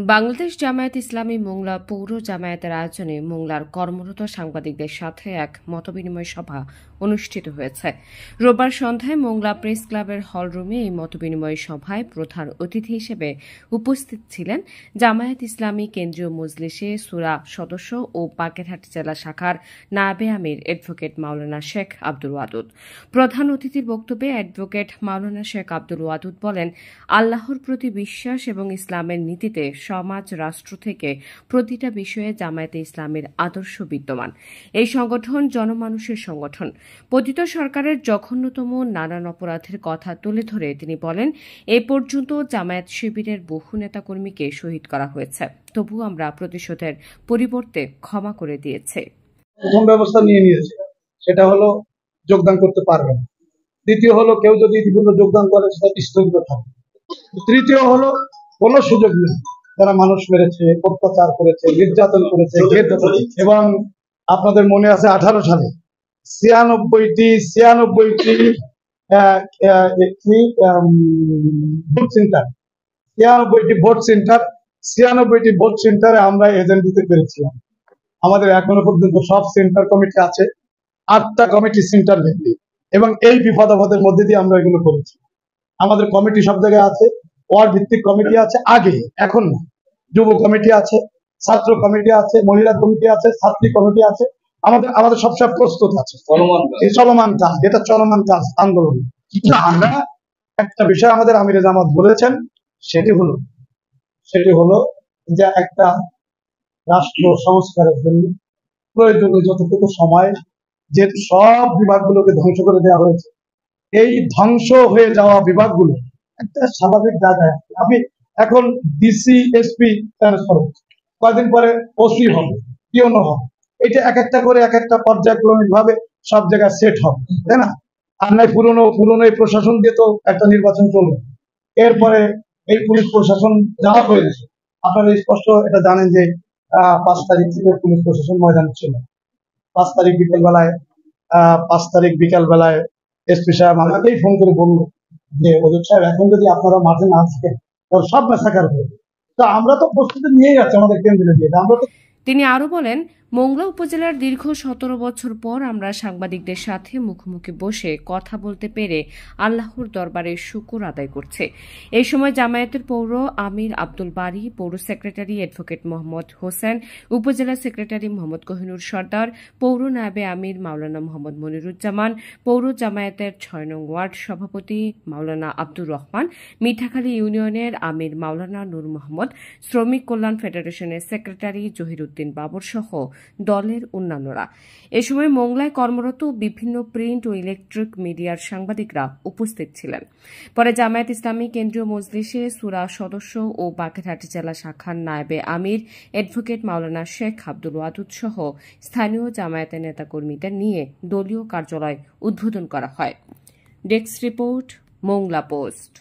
বাংলাদেশ জামায়াত ইসলামী মোংলা পৌর জামায়াতের আয়োজনে মোংলার কর্মরত সাংবাদিকদের সাথে এক মতবিনিময় সভা অনুষ্ঠিত হয়েছে। রোববার সন্ধ্যায় মোংলা প্রেস ক্লাবের হলরুমে এই মতবিনিময় সভায় প্রধান অতিথি হিসেবে উপস্থিত ছিলেন জামায়াত ইসলামী কেন্দ্রীয় মজলিসে সূরা সদস্য ও বাগেরহাট জেলা শাখার নায়েবে আমির অ্যাডভোকেট মাওলানা শেখ আব্দুল ওয়াদুদ। প্রধান অতিথির বক্তব্যে অ্যাডভোকেট মাওলানা শেখ আব্দুল ওয়াদুদ বলেন, আল্লাহর প্রতি বিশ্বাস এবং ইসলামের নীতিতে সমাজ রাষ্ট্র থেকে প্রতিটা বিষয়ে জামায়াতে ইসলামের আদর্শ বিদ্যমান। এই সংগঠন জনমানুষের সংগঠন। পতিত সরকারের জঘন্যতম নানান অপরাধের কথা তুলে ধরে তিনি বলেন, এ পর্যন্ত জামায়াত শিবিরের বহু নেতাকর্মীকে শহীদ করা হয়েছে, তবু আমরা প্রতিশোধের পরিবর্তে ক্ষমা করে দিয়েছে। প্রথম ব্যবস্থা নিয়েছে, সেটা হলো যোগদান করতে পারবে না। দ্বিতীয় হলো কেউ যদি ইতিপূর্বে যোগদান করে সেটা স্থগিত থাকবে। তৃতীয় হলো কোনো সুযোগ নেই যারা মানুষ মেরেছে, অত্যাচার করেছে, নির্যাতন করেছে, এবং আপনাদের মনে আছে 18 সালে 96টি ভোট সেন্টারে আমরা এজেন্ট দিতে পেরেছিলাম। আমাদের এখনো পর্যন্ত সব সেন্টার কমিটি আছে, 8টা কমিটি সেন্টার ভিত্তিক, এবং এই বিপদ আপদের মধ্যে দিয়ে আমরা এগুলো করেছি। আমাদের কমিটি সব জায়গায় আছে, ওয়ার্ড ভিত্তিক কমিটি আছে, আগে এখন না। যুব কমিটি আছে, ছাত্র কমিটি আছে, মহিলা কমিটি আছে, ছাত্রী কমিটি আছে। আমাদের সবসময় প্রস্তুত আছে। চলমান কাজ, এটা চলমান কাজ, আন্দোলন। আমরা একটা বিষয় আমাদের আমিরে জামাত বলেছেন, সেটি হলো যে একটা রাষ্ট্র সংস্কারের জন্য প্রয়োজনীয় যতটুকু সময়, যে সব বিভাগগুলোকে ধ্বংস করে দেওয়া হয়েছে, এই ধ্বংস হয়ে যাওয়া বিভাগগুলো একটা স্বাভাবিক জায়গায়। আমি এখন ডিসি এসপি ট্রান্সফার হচ্ছে, কয়েকদিন পরে ওসি হবে, পিওনো হবে। এটা এক একটা করে এক একটা পর্যায়ক্রমিক ভাবে সব জায়গায় সেট হবে, তাই না? আর নাই পুরনো এই প্রশাসন দিয়ে তো একটা নির্বাচন চলবে। এরপরে এই পুলিশ প্রশাসন যাওয়া হয়েছে, আপনারা স্পষ্ট এটা জানেন যে 5 তারিখ থেকে পুলিশ প্রশাসন ময়দানে ছিল। 5 তারিখ বিকেলবেলায় এসপি সাহেব আমাকেই ফোন করে বললো যে ওদের সাহেব, এখন যদি আপনারা মাঠে না থাকেন তাহলে সব ম্যাসাকার হবে। তো আমরা তো প্রস্তুতি নিয়েই যাচ্ছি আমাদের কেন্দ্রে দিয়ে। তিনি আরো বলেন, মোংলা উপজেলার দীর্ঘ 17 বছর পর আমরা সাংবাদিকদের সাথে মুখোমুখি বসে কথা বলতে পেরে আল্লাহর দরবারে শুকর আদায় করছে। এই সময় জামায়াতের পৌর আমির আব্দুল বারী, পৌর সেক্রেটারি অ্যাডভোকেট মোহাম্মদ হোসেন, উপজেলা সেক্রেটারি মোহাম্মদ কোহিনুর সর্দার, পৌর নায়েবে আমির মাওলানা মোহাম্মদ মনিরুজ্জামান, পৌর জামায়াতের 6 নং ওয়ার্ড সভাপতি মাওলানা আব্দুর রহমান, মিঠাখালী ইউনিয়নের আমির মাওলানা নূর মোহাম্মদ, শ্রমিক কল্যাণ ফেডারেশনের সেক্রেটারি জহিরুদ্দিন বাবর সহ দলের অন্যান্যরা। এ সময় মোংলায় কর্মরত বিভিন্ন প্রিন্ট ও ইলেকট্রিক মিডিয়ার সাংবাদিকরা উপস্থিত ছিলেন। পরে জামায়াত ইসলামী কেন্দ্রীয় মজলিসে সূরা সদস্য ও বাগেরহাট জেলা শাখার নায়েবে আমির অ্যাডভোকেট মাওলানা শেখ আব্দুল ওয়াদুদ সহ স্থানীয় জামায়াতের নেতাকর্মীদের নিয়ে দলীয় কার্যালয় উদ্বোধন করা হয়। Desk report, Mongla post.